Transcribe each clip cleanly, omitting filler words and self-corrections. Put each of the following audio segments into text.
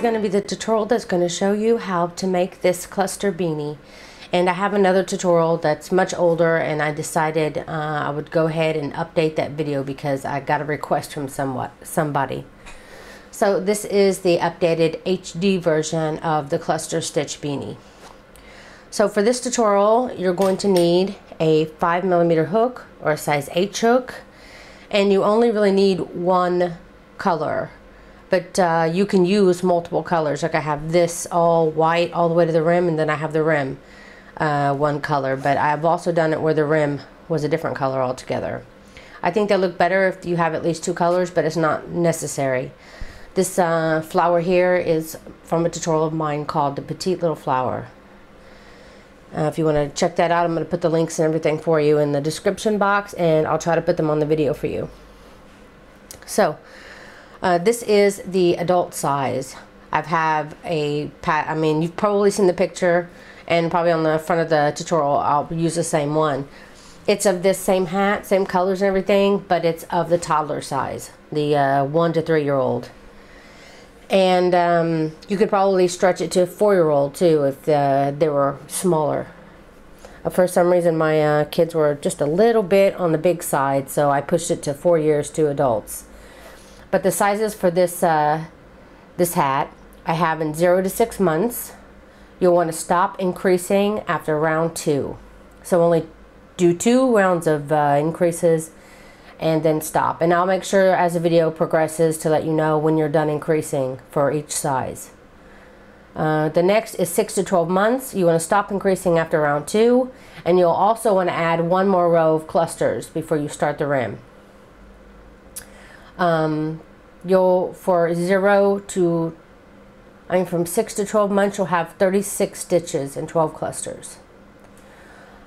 going to be the tutorial that's going to show you how to make this cluster beanie. And I have another tutorial that's much older, and I decided I would go ahead and update that video because I got a request from somebody. So this is the updated HD version of the cluster stitch beanie. So for this tutorial, you're going to need a 5mm hook or a size H hook, and you only really need one color. But you can use multiple colors. Like I have this all white all the way to the rim, and then I have the rim one color. But I've also done it where the rim was a different color altogether. I think they look better if you have at least two colors, but it's not necessary. This flower here is from a tutorial of mine called the Petite Little Flower. If you want to check that out, I'm going to put the links and everything for you in the description box, and I'll try to put them on the video for you. So this is the adult size. I mean, you've probably seen the picture, and probably on the front of the tutorial I'll use the same one. It's of this same hat, same colors and everything, but it's of the toddler size, the 1 to 3 year old. And you could probably stretch it to a 4-year-old too if they were smaller. For some reason my kids were just a little bit on the big side, so I pushed it to 4 years to adults. But the sizes for this this hat, I have in 0 to 6 months. You'll want to stop increasing after round 2. So only do 2 rounds of increases and then stop. And I'll make sure as the video progresses to let you know when you're done increasing for each size. The next is 6 to 12 months. You want to stop increasing after round 2, and you'll also want to add 1 more row of clusters before you start the rim. From 6 to 12 months, you'll have 36 stitches and 12 clusters.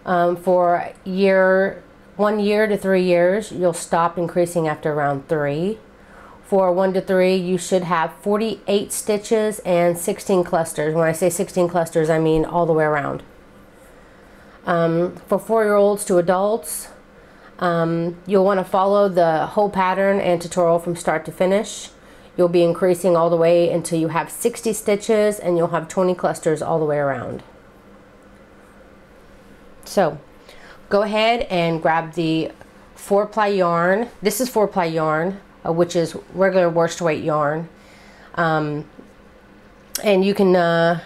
For 1 year to 3 years, you'll stop increasing after round 3. For 1 to 3, you should have 48 stitches and 16 clusters. When I say 16 clusters, I mean all the way around. For 4-year-olds to adults, you'll want to follow the whole pattern and tutorial from start to finish. You'll be increasing all the way until you have 60 stitches, and you'll have 20 clusters all the way around. So go ahead and grab the 4-ply yarn. This is 4-ply yarn, which is regular worsted weight yarn. And you can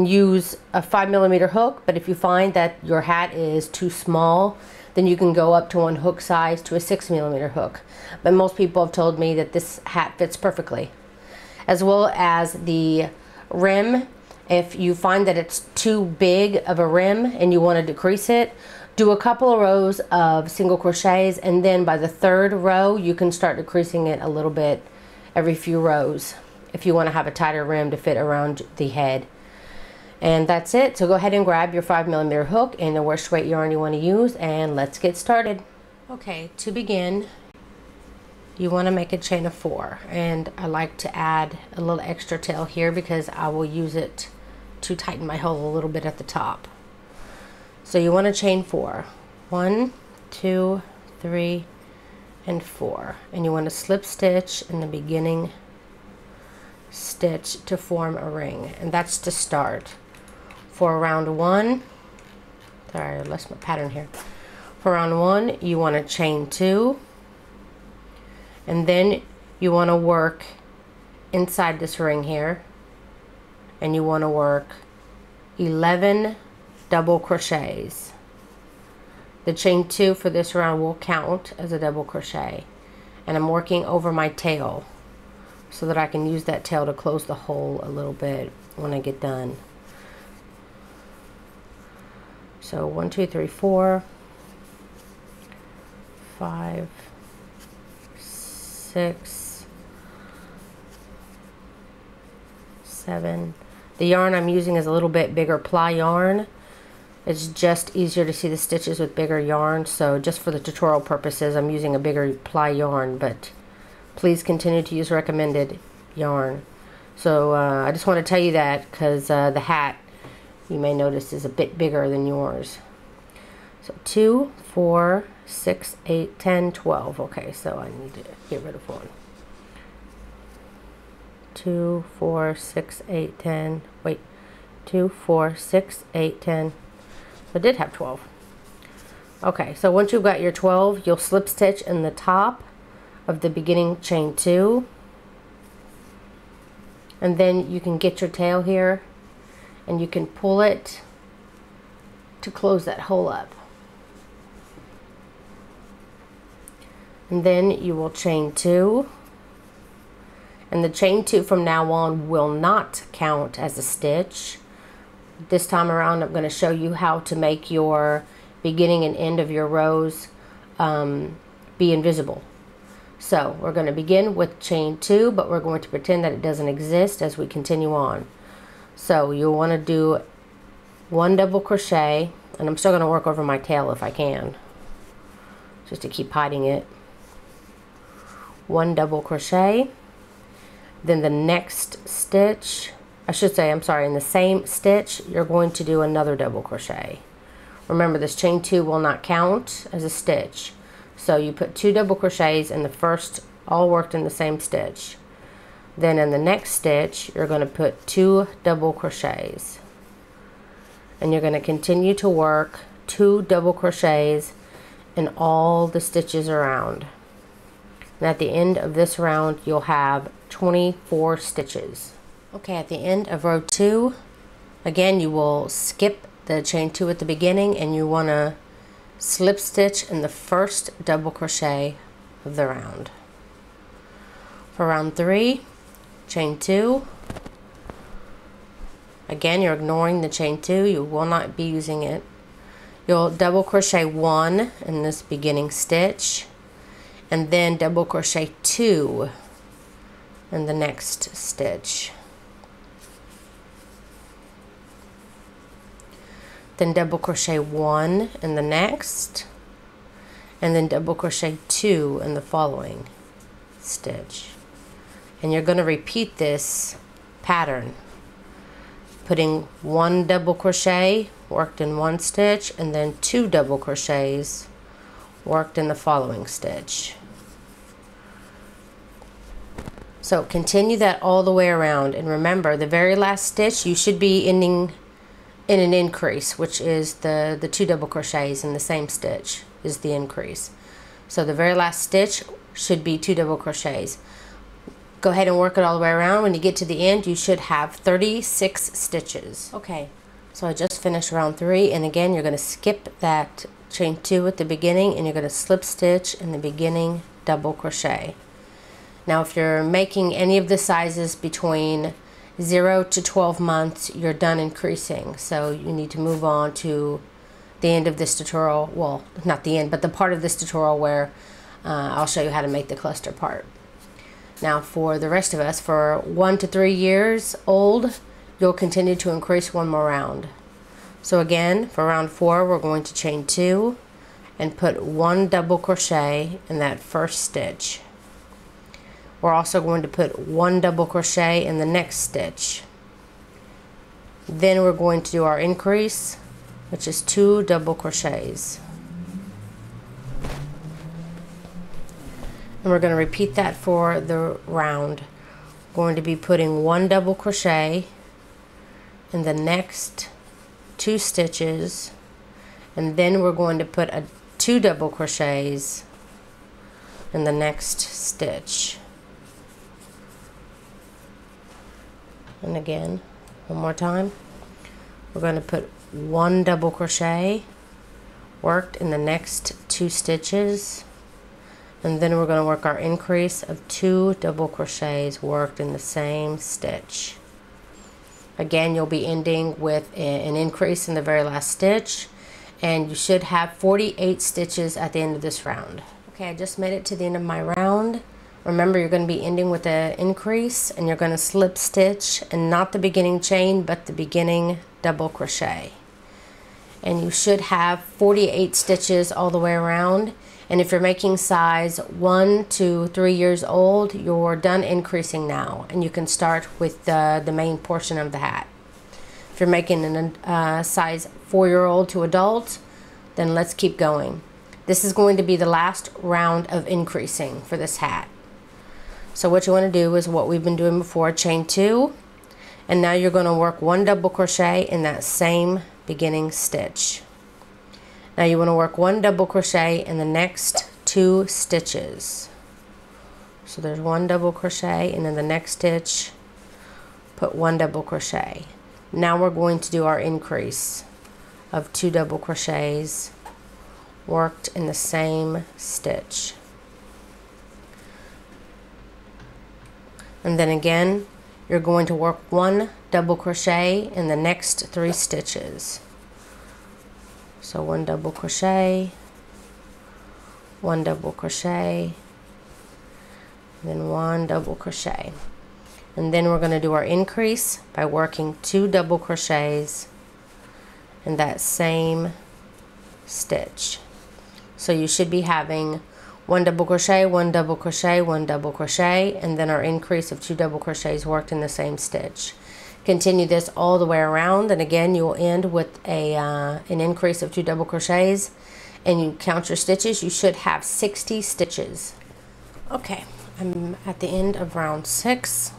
use a 5mm hook, but if you find that your hat is too small, then you can go up to one hook size to a 6mm hook. But most people have told me that this hat fits perfectly. As well as the rim. If you find that it's too big of a rim and you want to decrease it, do a couple of rows of single crochets, and then by the 3rd row you can start decreasing it a little bit every few rows if you want to have a tighter rim to fit around the head. And that's it. So go ahead and grab your 5mm hook and the worsted weight yarn you want to use, and let's get started. Okay, to begin, you want to make a chain of 4, and I like to add a little extra tail here because I will use it to tighten my hole a little bit at the top. So you want to chain 4. 1, 2, 3, and 4. And you want to slip stitch in the beginning stitch to form a ring. And that's to start. For round 1, sorry, I lost my pattern here. For round 1, you want to chain 2. And then you want to work inside this ring here. And you want to work 11 double crochets. The chain 2 for this round will count as a double crochet, and I'm working over my tail so that I can use that tail to close the hole a little bit when I get done. So 1, 2, 3, 4, 5, 6, 7. The yarn I'm using is a little bit bigger ply yarn. It's just easier to see the stitches with bigger yarn, so just for the tutorial purposes I'm using a bigger ply yarn, but please continue to use recommended yarn. So I just want to tell you that because the hat, you may notice, is a bit bigger than yours. So 2, 4, 6, 8, 10, 12. Okay, so I need to get rid of one. 2, 4, 6, 8, 10. Wait, 2, 4, 6, 8, 10. I did have 12. Okay, so once you've got your 12, you'll slip stitch in the top of the beginning chain 2. And then you can get your tail here and you can pull it to close that hole up. And then you will chain 2. And the chain 2 from now on will not count as a stitch. This time around I'm going to show you how to make your beginning and end of your rows be invisible. So we're going to begin with chain 2, but we're going to pretend that it doesn't exist as we continue on. So you'll want to do 1 double crochet, and I'm still going to work over my tail if I can, just to keep hiding it. 1 double crochet, then the next stitch, I should say, I'm sorry, in the same stitch you're going to do another double crochet. Remember, this chain 2 will not count as a stitch. So you put 2 double crochets in the first, all worked in the same stitch. Then in the next stitch, you're going to put 2 double crochets. And you're going to continue to work 2 double crochets in all the stitches around. And at the end of this round, you'll have 24 stitches. Okay, at the end of row 2, again, you will skip the chain 2 at the beginning, and you want to slip stitch in the first double crochet of the round. For round 3, chain 2. Again, you're ignoring the chain 2. You will not be using it. You'll double crochet 1 in this beginning stitch, and then double crochet 2 in the next stitch. Then double crochet 1 in the next, and then double crochet 2 in the following stitch. And you're going to repeat this pattern, putting 1 double crochet worked in one stitch, and then 2 double crochets worked in the following stitch. So continue that all the way around, and remember, the very last stitch you should be ending in an increase, which is the 2 double crochets in the same stitch is the increase. So the very last stitch should be 2 double crochets. Go ahead and work it all the way around. When you get to the end, you should have 36 stitches. Okay, so I just finished round 3, and again, you're going to skip that chain 2 at the beginning, and you're going to slip stitch in the beginning double crochet. Now, if you're making any of the sizes between 0 to 12 months, you're done increasing, so you need to move on to the end of this tutorial. Well, not the end, but the part of this tutorial where I'll show you how to make the cluster part. Now, for the rest of us, for 1 to 3 years old, you'll continue to increase 1 more round. So again, for round 4, we're going to chain 2 and put 1 double crochet in that first stitch. We're also going to put 1 double crochet in the next stitch. Then we're going to do our increase, which is 2 double crochets. And we're going to repeat that for the round. We're going to be putting 1 double crochet in the next 2 stitches, and then we're going to put 2 double crochets in the next stitch. And again, one more time, we're going to put 1 double crochet worked in the next 2 stitches, and then we're going to work our increase of 2 double crochets worked in the same stitch. Again, you'll be ending with an increase in the very last stitch, and you should have 48 stitches at the end of this round. Okay, I just made it to the end of my round. Remember, you're going to be ending with an increase, and you're going to slip stitch, and not the beginning chain, but the beginning double crochet. And you should have 48 stitches all the way around. And if you're making size 1 to 3 years old, you're done increasing now, and you can start with the main portion of the hat. If you're making a size 4-year-old to adult, then let's keep going. This is going to be the last round of increasing for this hat. So what you want to do is what we've been doing before, chain 2, and now you're going to work 1 double crochet in that same beginning stitch. Now you want to work 1 double crochet in the next 2 stitches. So there's 1 double crochet, and in the next stitch put 1 double crochet. Now we're going to do our increase of 2 double crochets worked in the same stitch. And then again, you're going to work 1 double crochet in the next 3 stitches. So 1 double crochet, 1 double crochet, then 1 double crochet. And then we're going to do our increase by working 2 double crochets in that same stitch. So you should be having 1 double crochet, 1 double crochet, 1 double crochet, and then our increase of 2 double crochets worked in the same stitch. Continue this all the way around, and again you'll end with an increase of 2 double crochets, and you count your stitches. You should have 60 stitches. Okay, I'm at the end of round 6,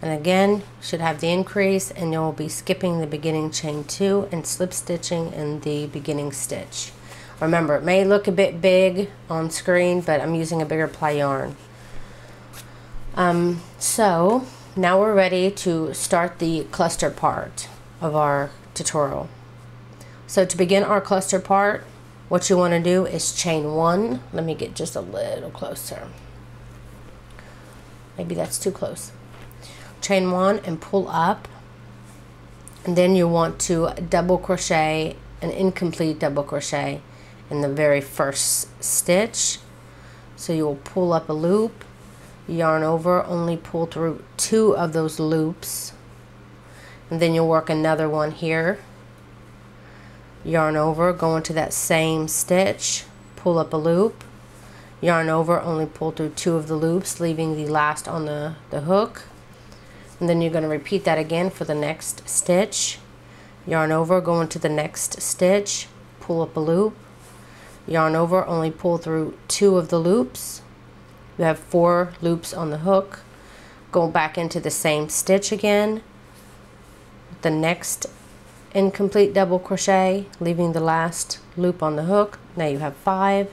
and again you should have the increase, and you'll be skipping the beginning chain 2 and slip stitching in the beginning stitch. Remember, it may look a bit big on screen, but I'm using a bigger ply yarn. So now we're ready to start the cluster part of our tutorial. So to begin our cluster part, what you want to do is chain 1. Let me get just a little closer. Maybe that's too close. Chain 1 and pull up, and then you want to double crochet an incomplete double crochet in the very first stitch. So you will pull up a loop, yarn over, only pull through 2 of those loops, and then you'll work another one here, yarn over, go into that same stitch, pull up a loop, yarn over, only pull through 2 of the loops, leaving the last on the hook, and then you're going to repeat that again for the next stitch, yarn over, go into the next stitch, pull up a loop, yarn over, only pull through 2 of the loops. You have 4 loops on the hook. Go back into the same stitch again, the next incomplete double crochet, leaving the last loop on the hook. Now you have 5.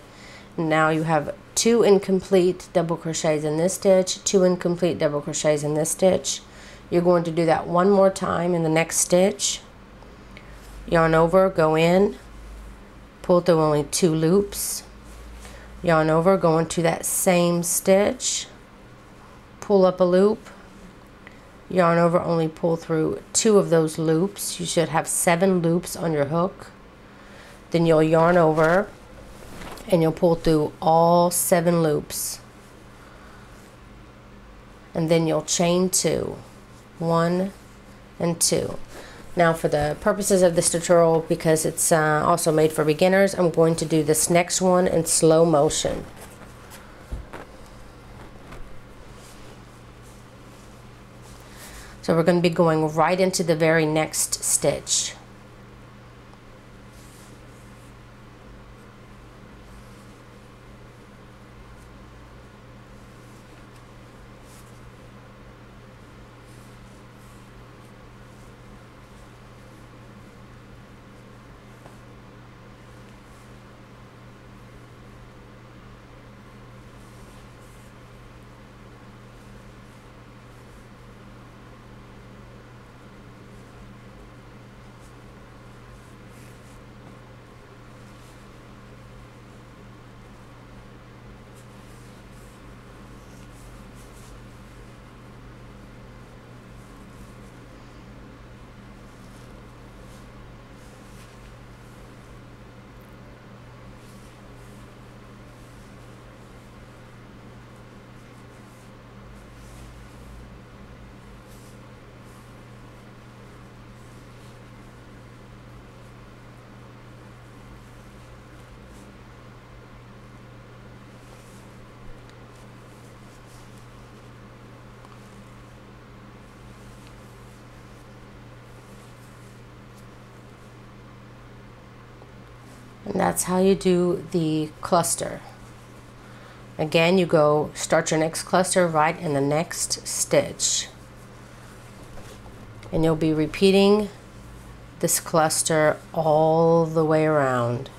Now you have 2 incomplete double crochets in this stitch, 2 incomplete double crochets in this stitch. You're going to do that one more time in the next stitch. Yarn over, go in, pull through only 2 loops, yarn over, go into that same stitch, pull up a loop, yarn over, only pull through 2 of those loops. You should have 7 loops on your hook. Then you'll yarn over and you'll pull through all 7 loops, and then you'll chain 2, 1 and 2. Now for the purposes of this tutorial, because it's also made for beginners, I'm going to do this next one in slow motion. So we're going to be going right into the very next stitch. And that's how you do the cluster. Again, you go start your next cluster right in the next stitch, and you'll be repeating this cluster all the way around,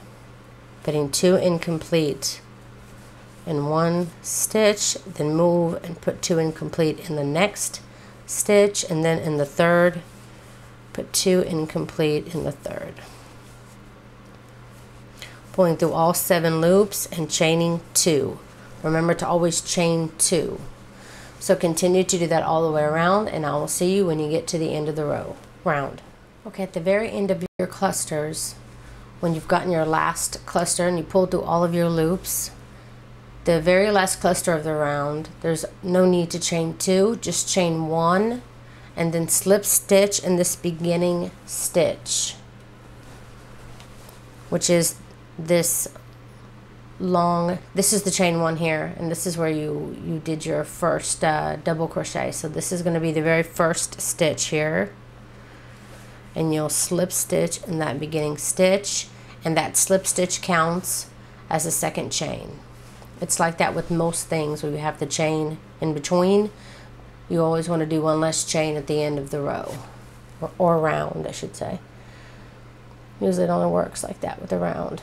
getting 2 incomplete in one stitch, then move and put 2 incomplete in the next stitch, and then in the third put 2 incomplete in the third, pulling through all 7 loops and chaining 2. Remember to always chain 2. So continue to do that all the way around, and I will see you when you get to the end of the round. Okay, at the very end of your clusters, when you've gotten your last cluster and you pulled through all of your loops, the very last cluster of the round, there's no need to chain 2, just chain 1 and then slip stitch in this beginning stitch, which is this long, this is the chain 1 here, and this is where you did your first double crochet. So this is going to be the very first stitch here, and you'll slip stitch in that beginning stitch, and that slip stitch counts as a second chain. It's like that with most things where you have the chain in between. You always want to do one less chain at the end of the row, or round I should say. Usually it only works like that with a round.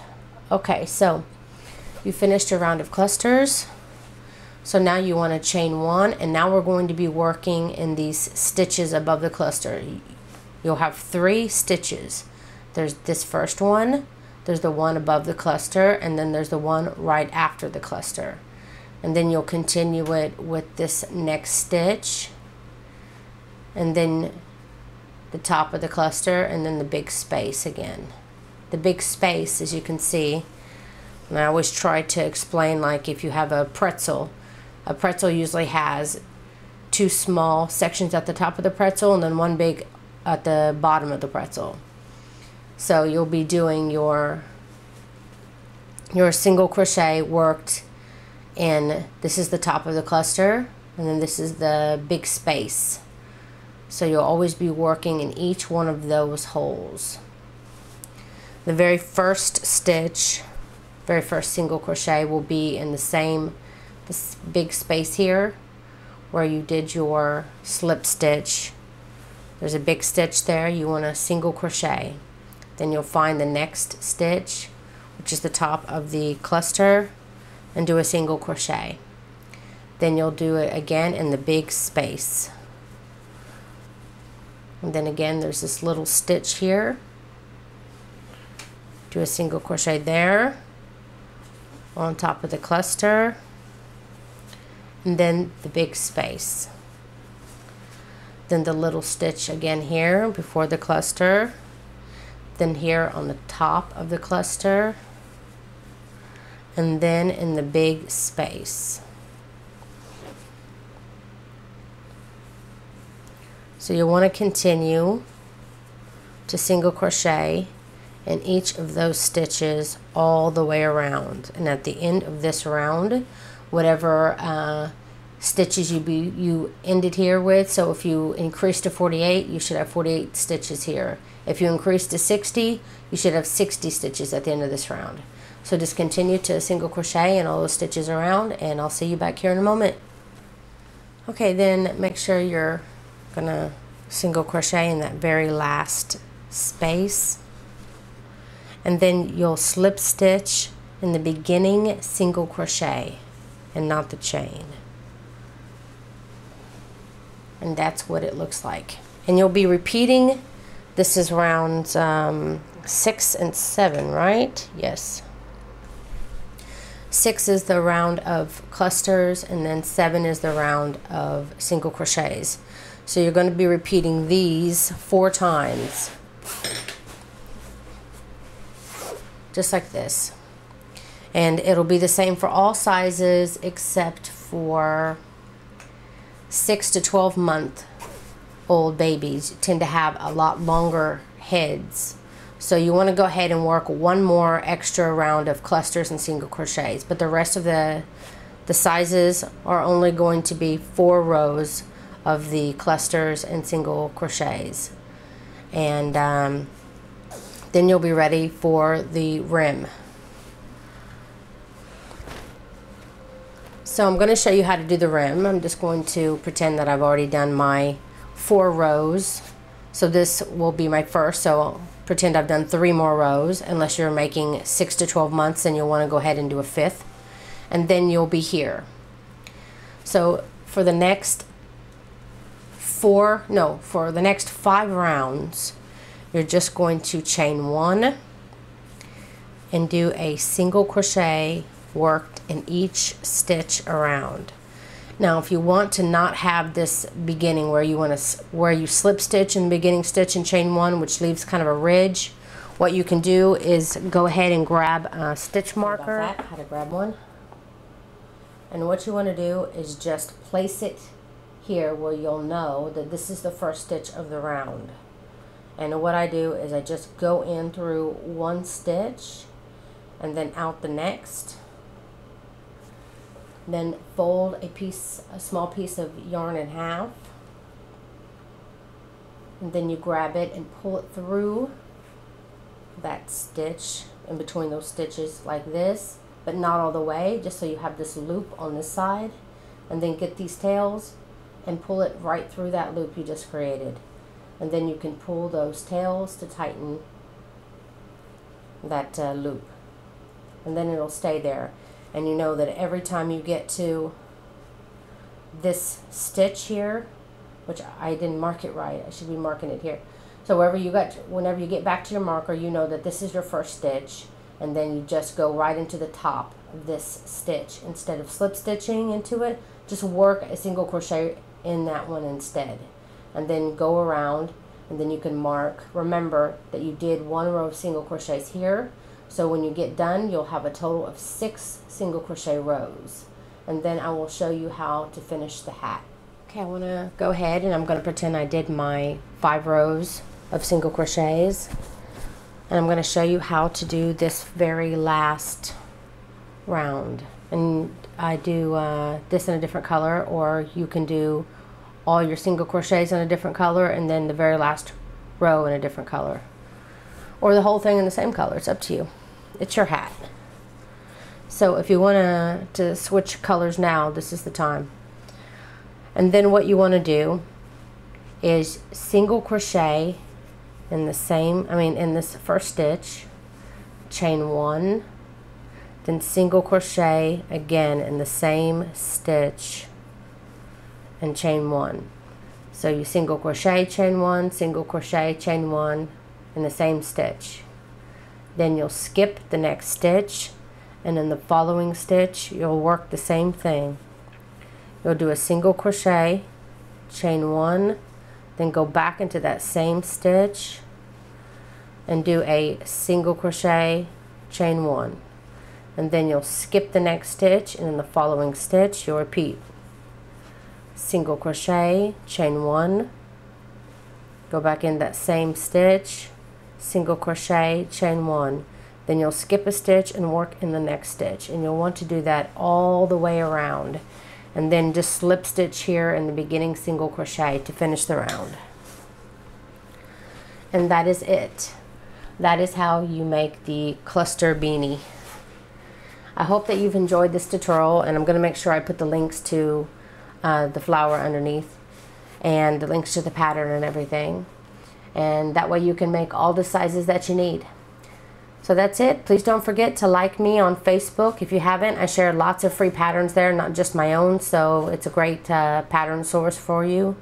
Okay, so you finished your round of clusters. So now you want to chain 1, and now we're going to be working in these stitches above the cluster. You'll have 3 stitches. There's this first one, there's the one above the cluster, and then there's the one right after the cluster. And then you'll continue it with this next stitch, and then the top of the cluster, and then the big space again. The big space, as you can see, and I always try to explain, like if you have a pretzel usually has 2 small sections at the top of the pretzel and then one big at the bottom of the pretzel. So you'll be doing your single crochet worked in, this is the top of the cluster, and then this is the big space. So you'll always be working in each one of those holes. The very first stitch, very first single crochet will be in this big space here where you did your slip stitch. There's a big stitch there, you want to single crochet. Then you'll find the next stitch, which is the top of the cluster, and do a single crochet. Then you'll do it again in the big space. And then again there's this little stitch here. Do a single crochet there on top of the cluster, and then the big space. Then the little stitch again here before the cluster, then here on the top of the cluster, and then in the big space. So you'll want to continue to single crochet in each of those stitches all the way around, and at the end of this round, whatever stitches you ended here with, so if you increase to 48, you should have 48 stitches here. If you increase to 60, you should have 60 stitches at the end of this round. So just continue to single crochet in all those stitches around, and I'll see you back here in a moment. Okay, then make sure you're gonna single crochet in that very last space, and then you'll slip stitch in the beginning single crochet and not the chain. And that's what it looks like. And you'll be repeating, this is rounds 6 and 7, right? Yes. 6 is the round of clusters, and then 7 is the round of single crochets. So you're going to be repeating these 4 times. Just like this. And it'll be the same for all sizes except for 6 to 12 month old babies tend to have a lot longer heads. So you want to go ahead and work one more extra round of clusters and single crochets, but the rest of the sizes are only going to be 4 rows of the clusters and single crochets. And then you'll be ready for the rim. So I'm going to show you how to do the rim. I'm just going to pretend that I've already done my 4 rows. So this will be my first, so I'll pretend I've done 3 more rows. Unless you're making 6 to 12 months, and you'll want to go ahead and do a 5th. And then you'll be here. So for the next 5 rounds, you're just going to chain 1 and do a single crochet worked in each stitch around. Now if you want to not have this beginning where you slip stitch in the beginning stitch and chain 1, which leaves kind of a ridge, what you can do is go ahead and grab a stitch marker. How to grab one. And what you want to do is just place it here where you'll know that this is the first stitch of the round. And what I do is I just go in through one stitch and then out the next. Then fold a small piece of yarn in half. And then you grab it and pull it through that stitch in between those stitches like this, but not all the way, just so you have this loop on this side. And then get these tails and pull it right through that loop you just created. And then you can pull those tails to tighten that loop. And then it'll stay there. And you know that every time you get to this stitch here, which I didn't mark it right, I should be marking it here. So whenever you get back to your marker, you know that this is your first stitch, and then you just go right into the top of this stitch. Instead of slip stitching into it, just work a single crochet in that one instead. And then go around, and then you can mark. Remember that you did 1 row of single crochets here. So when you get done, you'll have a total of 6 single crochet rows. And then I will show you how to finish the hat. Okay, I want to go ahead and I'm going to pretend I did my 5 rows of single crochets. And I'm going to show you how to do this very last round. And I do this in a different color, or you can do all your single crochets in a different color and then the very last row in a different color. Or the whole thing in the same color. It's up to you. It's your hat. So if you want to switch colors now, this is the time. And then what you want to do is single crochet in in this first stitch, chain 1, then single crochet again in the same stitch and chain 1. So you single crochet, chain 1, single crochet, chain 1 in the same stitch. Then you'll skip the next stitch, and in the following stitch you'll work the same thing. You'll do a single crochet, chain 1, then go back into that same stitch and do a single crochet, chain 1. And then you'll skip the next stitch, and in the following stitch you'll repeat single crochet, chain 1, go back in that same stitch, single crochet, chain 1. Then you'll skip a stitch and work in the next stitch, and you'll want to do that all the way around. And then just slip stitch here in the beginning single crochet to finish the round. And that is it. That is how you make the cluster beanie. I hope that you've enjoyed this tutorial, and I'm going to make sure I put the links to the flower underneath and the links to the pattern and everything. And that way you can make all the sizes that you need. So that's it. Please don't forget to like me on Facebook if you haven't. I share lots of free patterns there, not just my own, so it's a great pattern source for you.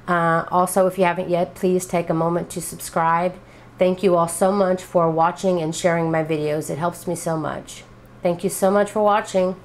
Also, if you haven't yet, please take a moment to subscribe. Thank you all so much for watching and sharing my videos. It helps me so much. Thank you so much for watching.